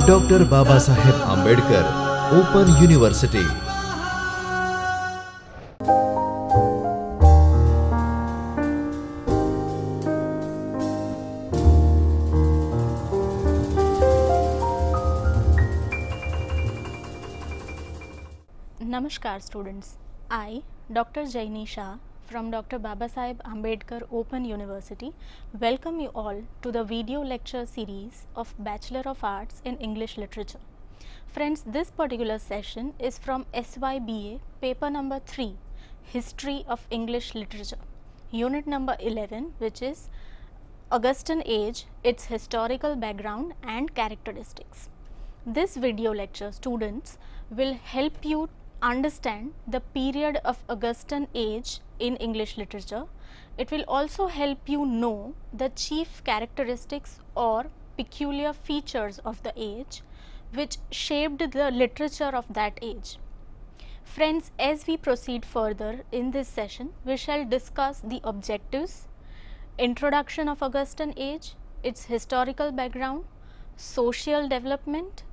Doctor Baba Saheb Ambedkar open university. Namaskar students, I, Dr. Jaini Shah from Dr. Babasaheb Ambedkar Open University welcome you all to the video lecture series of Bachelor of Arts in English Literature. Friends, this particular session is from SYBA paper number 3, History of English Literature, unit number 11, which is Augustan Age, its historical background and characteristics. This video lecture, students, will help you understand the period of Augustan age in English literature. It will also help you know the chief characteristics or peculiar features of the age which shaped the literature of that age. Friends, as we proceed further in this session, we shall discuss the objectives, introduction of Augustan age, its historical background, social development,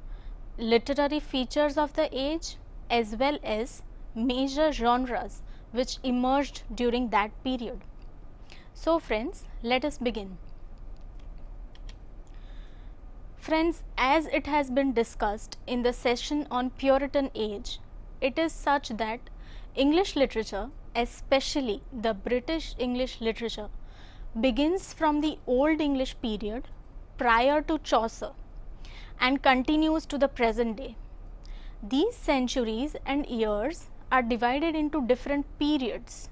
literary features of the age, as well as major genres which emerged during that period. So friends, let us begin. Friends, as it has been discussed in the session on Puritan age, it is such that English literature, especially the British English literature, begins from the Old English period prior to Chaucer and continues to the present day. These centuries and years are divided into different periods.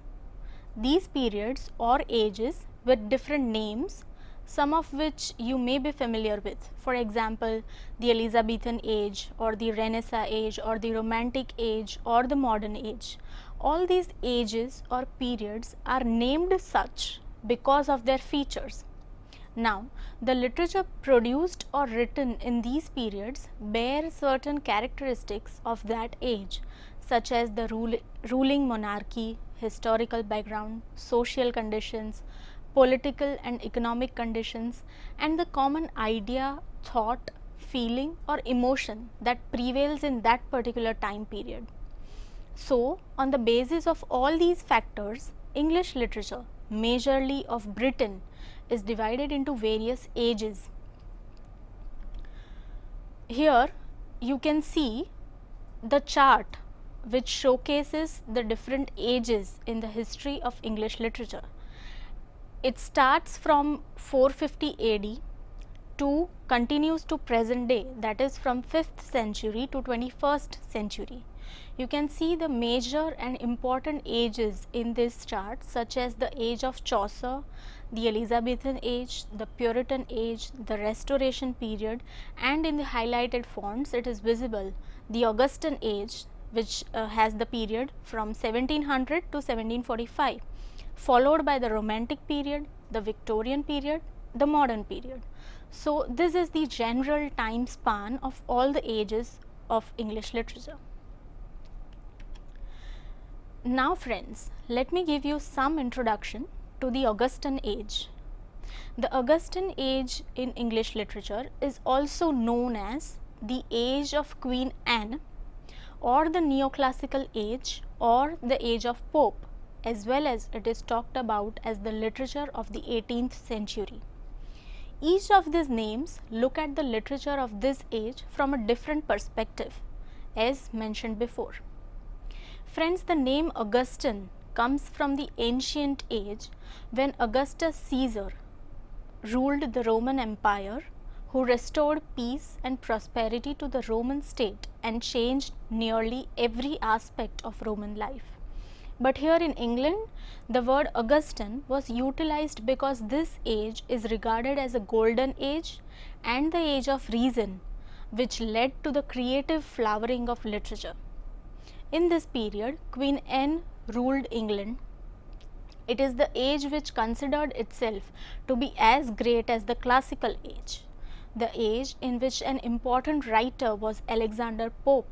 These periods or ages with different names, some of which you may be familiar with. For example, the Elizabethan age or the Renaissance age or the Romantic age or the modern age. All these ages or periods are named such because of their features. Now, the literature produced or written in these periods bear certain characteristics of that age, such as the ruling monarchy, historical background, social conditions, political and economic conditions, and the common idea, thought, feeling or emotion that prevails in that particular time period. So, on the basis of all these factors, English literature, majorly of Britain, is divided into various ages. Here you can see the chart which showcases the different ages in the history of English literature. It starts from 450 AD to continues to present day, that is from 5th century to 21st century. You can see the major and important ages in this chart, such as the age of Chaucer, the Elizabethan age, the Puritan age, the Restoration period, and in the highlighted fonts it is visible the Augustan age, which has the period from 1700 to 1745, followed by the Romantic period, the Victorian period, the modern period. So, this is the general time span of all the ages of English literature. Now friends, let me give you some introduction to the Augustan age. The Augustan age in English literature is also known as the age of Queen Anne or the neoclassical age or the age of Pope, as well as it is talked about as the literature of the 18th century. Each of these names look at the literature of this age from a different perspective, as mentioned before. Friends, the name Augustan comes from the ancient age when Augustus Caesar ruled the Roman Empire, who restored peace and prosperity to the Roman state and changed nearly every aspect of Roman life. But here in England, the word Augustan was utilized because this age is regarded as a golden age and the age of reason, which led to the creative flowering of literature. In this period, Queen Anne ruled England. It is the age which considered itself to be as great as the classical age, the age in which an important writer was Alexander Pope.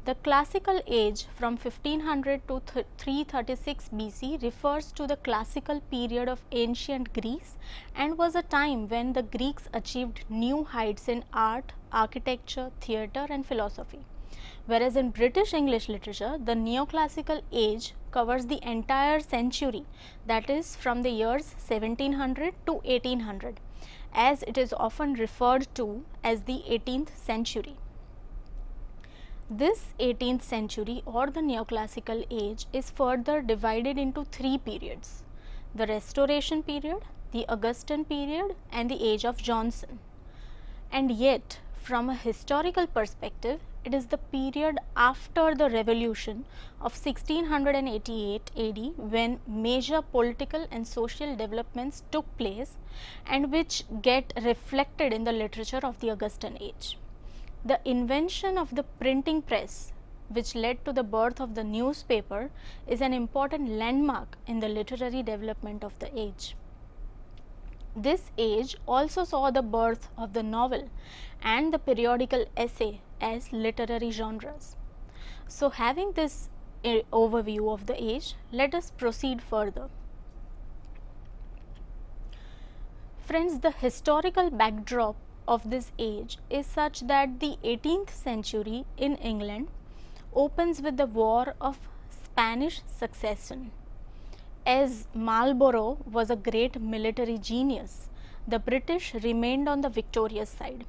The classical age from 1500 to 336 BC refers to the classical period of ancient Greece and was a time when the Greeks achieved new heights in art, architecture, theatre and philosophy. Whereas in British English literature, the neoclassical age covers the entire century, that is from the years 1700 to 1800, as it is often referred to as the 18th century. This 18th century or the neoclassical age is further divided into three periods: the Restoration period, the Augustan period and the age of Johnson. And yet, from a historical perspective, it is the period after the revolution of 1688 AD when major political and social developments took place and which get reflected in the literature of the Augustan age. The invention of the printing press, which led to the birth of the newspaper, is an important landmark in the literary development of the age. This age also saw the birth of the novel and the periodical essay as literary genres. So, having this overview of the age, let us proceed further. Friends, the historical backdrop of this age is such that the 18th century in England opens with the War of Spanish Succession. As Marlborough was a great military genius, the British remained on the victorious side.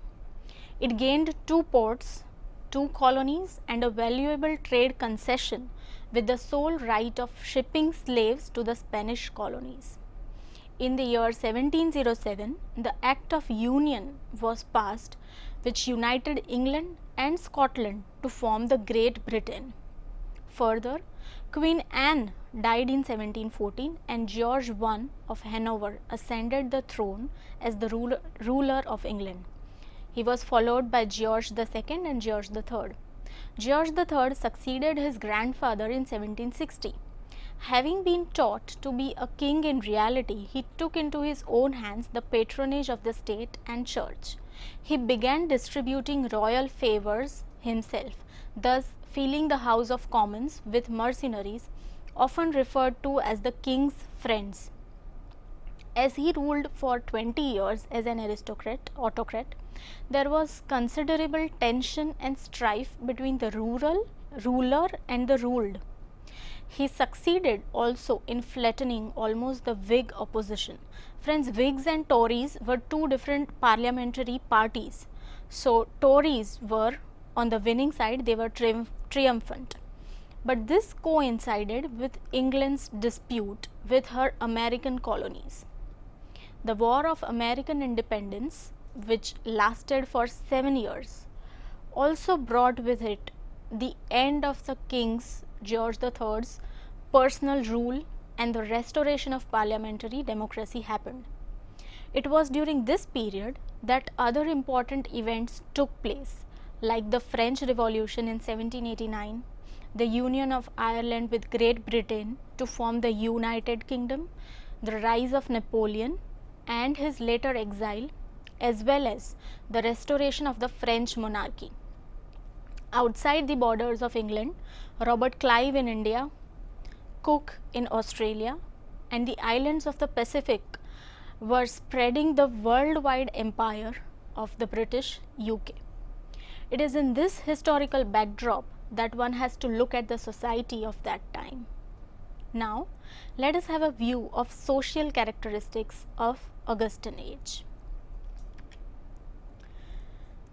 It gained two ports, two colonies and a valuable trade concession with the sole right of shipping slaves to the Spanish colonies. In the year 1707, the Act of Union was passed, which united England and Scotland to form the Great Britain. Further, Queen Anne died in 1714 and George I of Hanover ascended the throne as the ruler of England. He was followed by George II and George III. George III succeeded his grandfather in 1760. Having been taught to be a king in reality, he took into his own hands the patronage of the state and church. He began distributing royal favours himself, thus filling the House of Commons with mercenaries, often referred to as the king's friends. As he ruled for 20 years as an autocrat, there was considerable tension and strife between the ruler and the ruled. He succeeded also in flattening almost the Whig opposition. Friends, Whigs and Tories were two different parliamentary parties. So, Tories were on the winning side, they were triumphant. But this coincided with England's dispute with her American colonies. The War of American Independence, which lasted for 7 years, also brought with it the end of the King's, George III's, personal rule and the restoration of parliamentary democracy happened. It was during this period that other important events took place, like the French Revolution in 1789, the union of Ireland with Great Britain to form the United Kingdom, the rise of Napoleon and his later exile, as well as the restoration of the French monarchy. Outside the borders of England, Robert Clive in India, Cook in Australia and the islands of the Pacific were spreading the worldwide empire of the British UK. It is in this historical backdrop that one has to look at the society of that time. Now, let us have a view of social characteristics of Augustan age.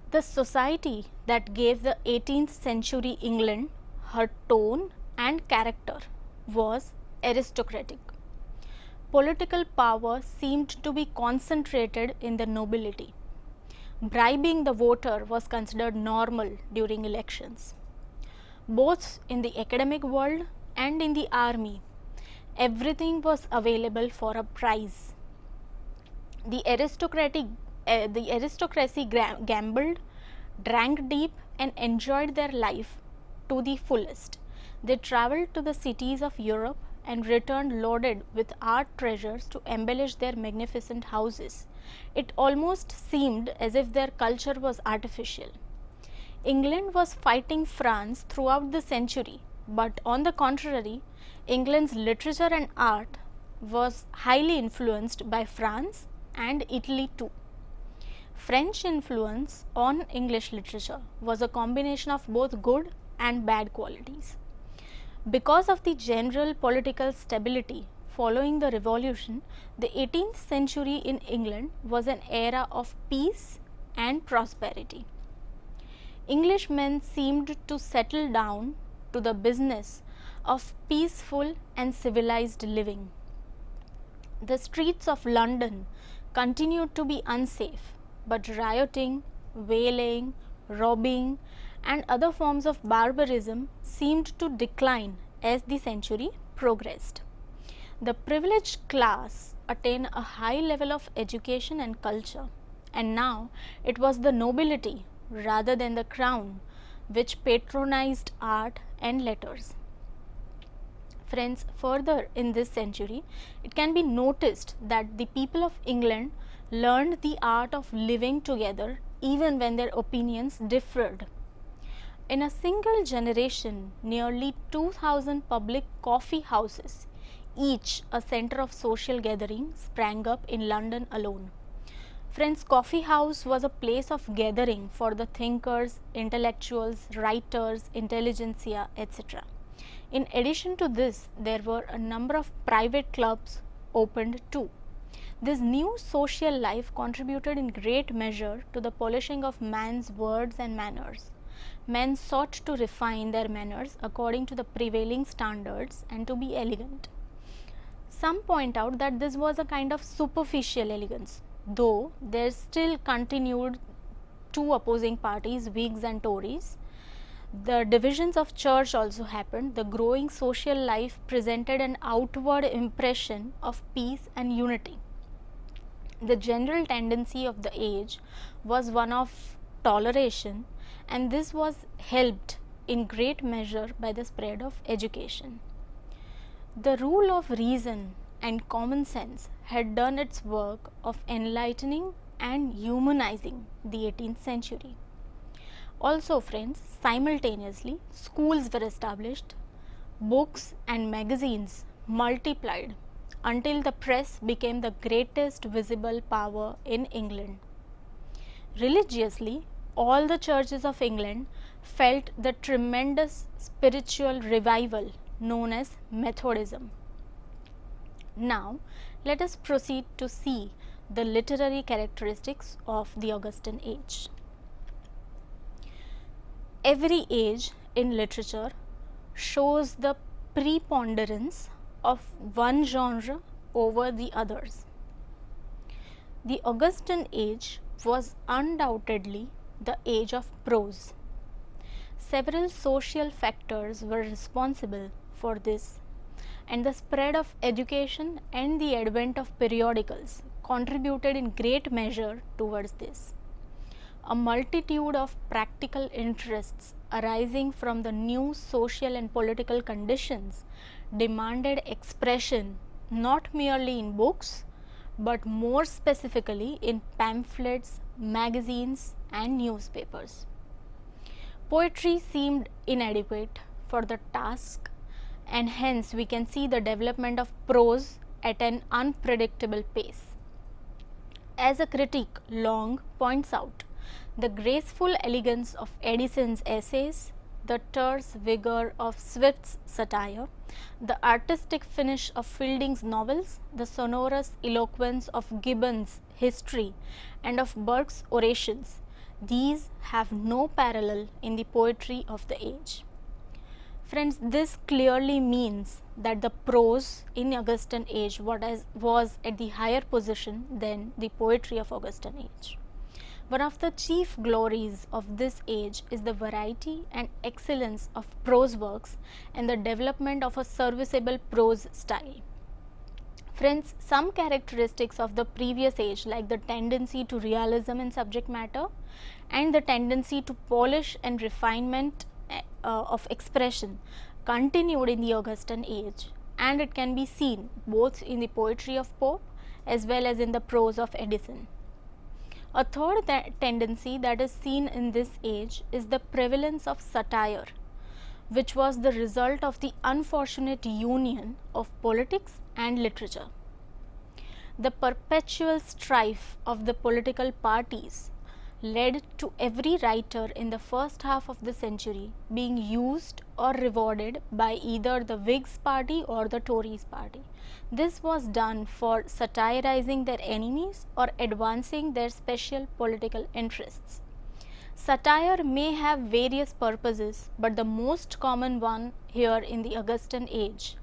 The society that gave the 18th century England her tone and character was aristocratic. Political power seemed to be concentrated in the nobility. Bribing the voter was considered normal during elections. Both in the academic world and in the army, everything was available for a prize. The aristocracy gambled, drank deep and enjoyed their life to the fullest. They travelled to the cities of Europe and returned loaded with art treasures to embellish their magnificent houses. It almost seemed as if their culture was artificial. England was fighting France throughout the century, but on the contrary, England's literature and art was highly influenced by France and Italy too. French influence on English literature was a combination of both good and bad qualities. Because of the general political stability following the revolution, the 18th century in England was an era of peace and prosperity. Englishmen seemed to settle down to the business of peaceful and civilized living. The streets of London continued to be unsafe, but rioting, wailing, robbing, and other forms of barbarism seemed to decline as the century progressed. The privileged class attained a high level of education and culture, and now it was the nobility rather than the crown which patronized art and letters. Friends, further in this century, it can be noticed that the people of England learned the art of living together even when their opinions differed. In a single generation, nearly 2000 public coffee houses, each a center of social gathering, sprang up in London alone. Friends, coffee house was a place of gathering for the thinkers, intellectuals, writers, intelligentsia, etc. In addition to this, there were a number of private clubs opened too. This new social life contributed in great measure to the polishing of man's words and manners. Men sought to refine their manners according to the prevailing standards and to be elegant. Some point out that this was a kind of superficial elegance, though there still continued two opposing parties, Whigs and Tories. The divisions of church also happened. The growing social life presented an outward impression of peace and unity. The general tendency of the age was one of toleration, and this was helped in great measure by the spread of education. The rule of reason and common sense had done its work of enlightening and humanizing the 18th century. Also, friends, simultaneously schools were established, books and magazines multiplied until the press became the greatest visible power in England. Religiously, all the churches of England felt the tremendous spiritual revival known as Methodism. Now, let us proceed to see the literary characteristics of the Augustan age. Every age in literature shows the preponderance of one genre over the others. The Augustan age was undoubtedly the age of prose. Several social factors were responsible for this, and the spread of education and the advent of periodicals contributed in great measure towards this. A multitude of practical interests arising from the new social and political conditions demanded expression not merely in books but more specifically in pamphlets, magazines and newspapers. Poetry seemed inadequate for the task, and hence we can see the development of prose at an unpredictable pace. As a critic Long points out, the graceful elegance of Addison's essays, the terse vigor of Swift's satire, the artistic finish of Fielding's novels, the sonorous eloquence of Gibbon's history and of Burke's orations, these have no parallel in the poetry of the age. Friends, this clearly means that the prose in Augustan age was at the higher position than the poetry of Augustan age. One of the chief glories of this age is the variety and excellence of prose works and the development of a serviceable prose style. Friends, some characteristics of the previous age, like the tendency to realism in subject matter and the tendency to polish and refinement of expression, continued in the Augustan age, and it can be seen both in the poetry of Pope as well as in the prose of Addison. A third tendency that is seen in this age is the prevalence of satire, which was the result of the unfortunate union of politics and literature. The perpetual strife of the political parties led to every writer in the first half of the century being used or rewarded by either the Whigs party or the Tories party. This was done for satirizing their enemies or advancing their special political interests. Satire may have various purposes, but the most common one here in the Augustan age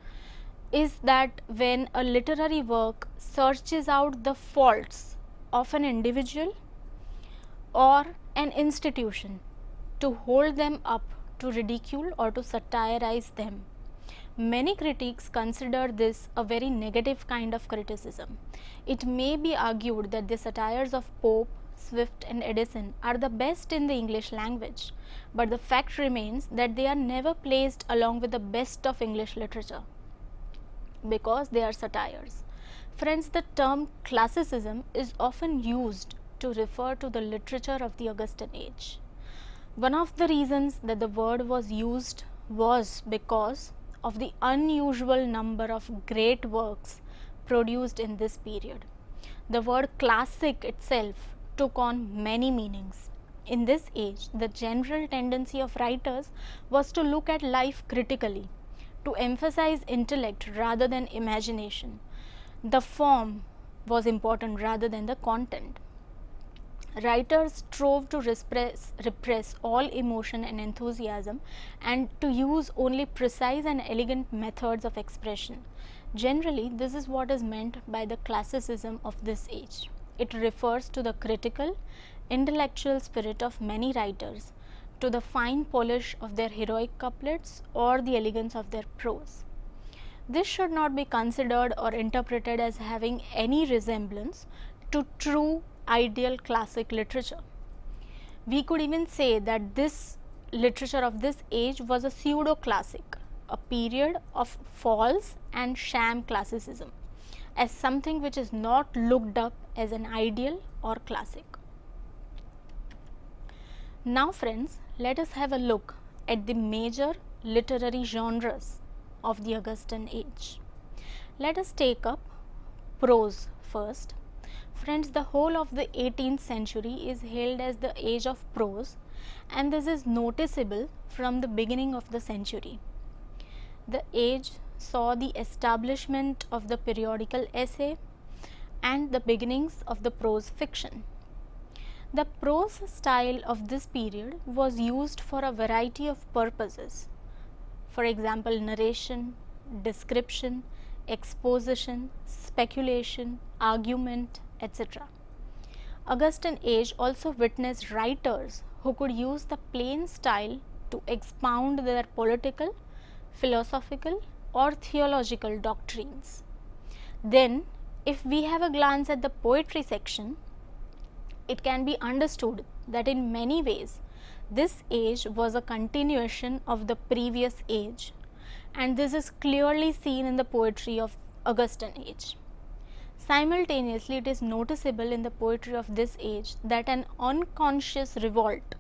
is that when a literary work searches out the faults of an individual or an institution to hold them up to ridicule or to satirize them. Many critics consider this a very negative kind of criticism. It may be argued that the satires of Pope, Swift and Addison are the best in the English language, but the fact remains that they are never placed along with the best of English literature because they are satires. Friends, the term classicism is often used to refer to the literature of the Augustan age. One of the reasons that the word was used was because of the unusual number of great works produced in this period. The word classic itself took on many meanings. In this age, the general tendency of writers was to look at life critically, to emphasize intellect rather than imagination. The form was important rather than the content. Writers strove to repress all emotion and enthusiasm and to use only precise and elegant methods of expression. Generally, this is what is meant by the classicism of this age. It refers to the critical, intellectual spirit of many writers, to the fine polish of their heroic couplets or the elegance of their prose. This should not be considered or interpreted as having any resemblance to true ideal classic literature. We could even say that this literature of this age was a pseudo classic, a period of false and sham classicism, as something which is not looked up as an ideal or classic. Now friends, let us have a look at the major literary genres of the Augustan age. Let us take up prose first. Friends, the whole of the 18th century is hailed as the age of prose, and this is noticeable from the beginning of the century. The age saw the establishment of the periodical essay and the beginnings of the prose fiction. The prose style of this period was used for a variety of purposes. For example, narration, description, exposition, speculation, argument, etc. Augustan age also witnessed writers who could use the plain style to expound their political, philosophical or theological doctrines. Then, if we have a glance at the poetry section, it can be understood that in many ways this age was a continuation of the previous age, and this is clearly seen in the poetry of Augustan age. Simultaneously, it is noticeable in the poetry of this age that an unconscious revolt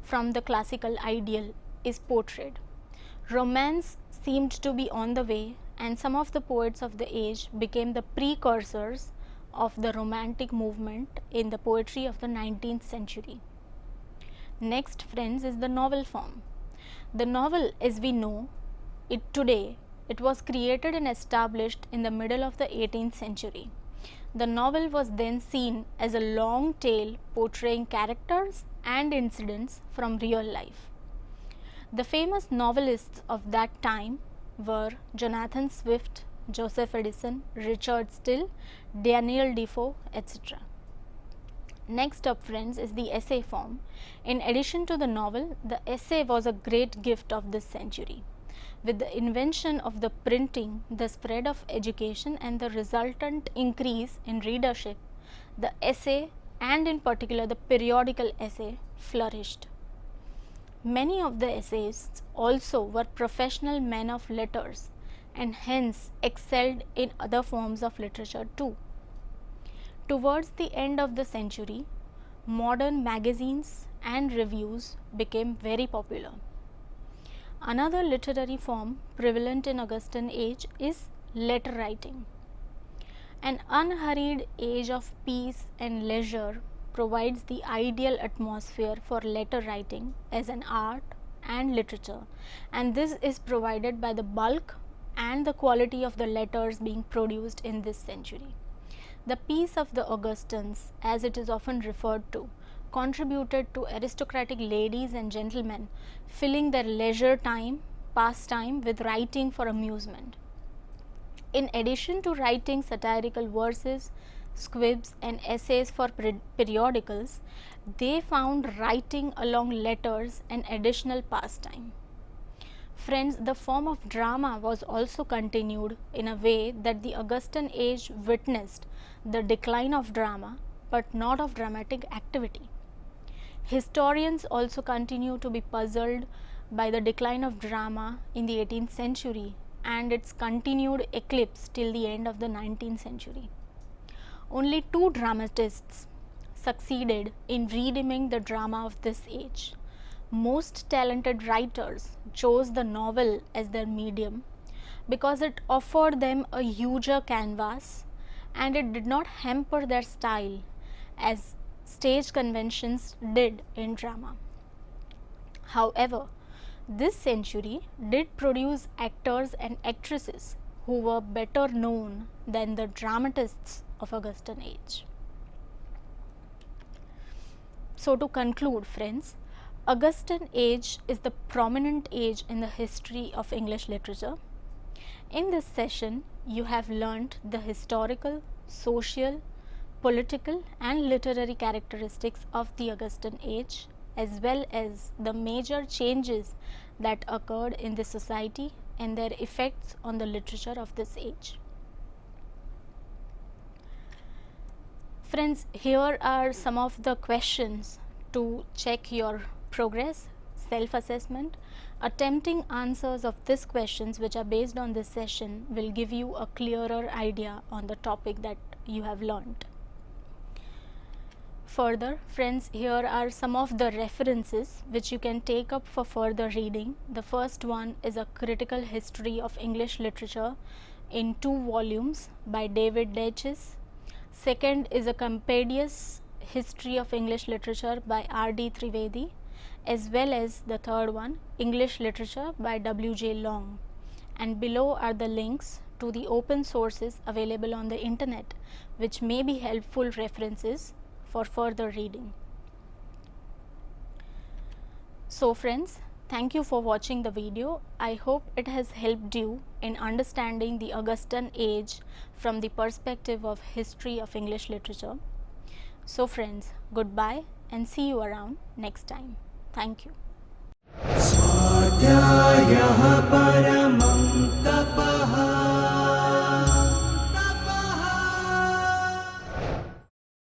from the classical ideal is portrayed. Romance seemed to be on the way, and some of the poets of the age became the precursors of the Romantic movement in the poetry of the 19th century. Next, friends, is the novel form. The novel, as we know it today, it was created and established in the middle of the 18th century. The novel was then seen as a long tale portraying characters and incidents from real life. The famous novelists of that time were Jonathan Swift, Joseph Addison, Richard Steele, Daniel Defoe, etc. Next up, friends, is the essay form. In addition to the novel, the essay was a great gift of this century. With the invention of the printing, the spread of education and the resultant increase in readership, the essay and in particular the periodical essay flourished. Many of the essayists also were professional men of letters and hence excelled in other forms of literature too. Towards the end of the century, modern magazines and reviews became very popular. Another literary form prevalent in Augustan age is letter writing. An unhurried age of peace and leisure provides the ideal atmosphere for letter writing as an art and literature, and this is provided by the bulk and the quality of the letters being produced in this century. The peace of the Augustans, as it is often referred to, contributed to aristocratic ladies and gentlemen filling their leisure time, pastime with writing for amusement. In addition to writing satirical verses, squibs, and essays for periodicals, they found writing along letters an additional pastime. Friends, the form of drama was also continued in a way that the Augustan age witnessed the decline of drama, but not of dramatic activity. Historians also continue to be puzzled by the decline of drama in the 18th century and its continued eclipse till the end of the 19th century. Only two dramatists succeeded in redeeming the drama of this age. Most talented writers chose the novel as their medium because it offered them a huger canvas and it did not hamper their style as stage conventions did in drama. However, this century did produce actors and actresses who were better known than the dramatists of Augustan age. So to conclude, friends, Augustan age is the prominent age in the history of English literature. In this session, you have learnt the historical, social, political and literary characteristics of the Augustan age, as well as the major changes that occurred in the society and their effects on the literature of this age. Friends, here are some of the questions to check your progress, self-assessment. Attempting answers of these questions which are based on this session will give you a clearer idea on the topic that you have learnt. Further, friends, here are some of the references which you can take up for further reading. The first one is a critical history of English literature in 2 volumes by David Deutsches. Second is a compendious history of English literature by R.D. Trivedi, as well as the third one, English literature by W.J. Long. And below are the links to the open sources available on the internet, which may be helpful references for further reading. So friends, thank you for watching the video. I hope it has helped you in understanding the Augustan age from the perspective of history of English literature. So friends, goodbye and see you around next time. Thank you.